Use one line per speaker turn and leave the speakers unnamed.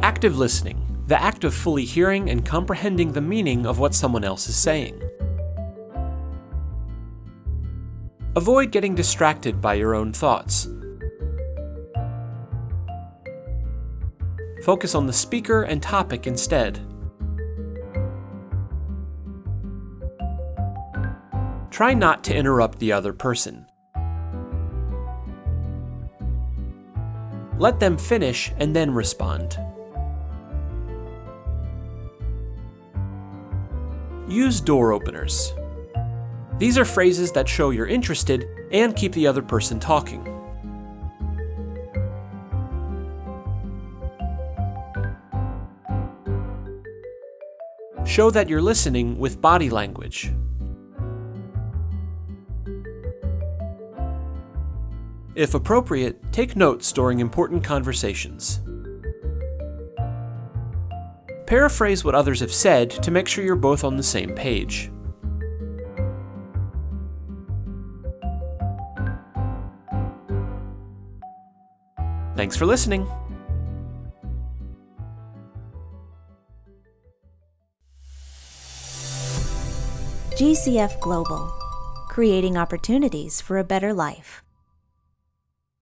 Active listening, the act of fully hearing and comprehending the meaning of what someone else is saying. Avoid getting distracted by your own thoughts. Focus on the speaker and topic instead. Try not to interrupt the other person. Let them finish and then respond. Use door openers. These are phrases that show you're interested and keep the other person talking. Show that you're listening with body language. If appropriate, take notes during important conversations. Paraphrase what others have said to make sure you're both on the same page. Thanks for listening.
GCF Global, creating opportunities for a better life.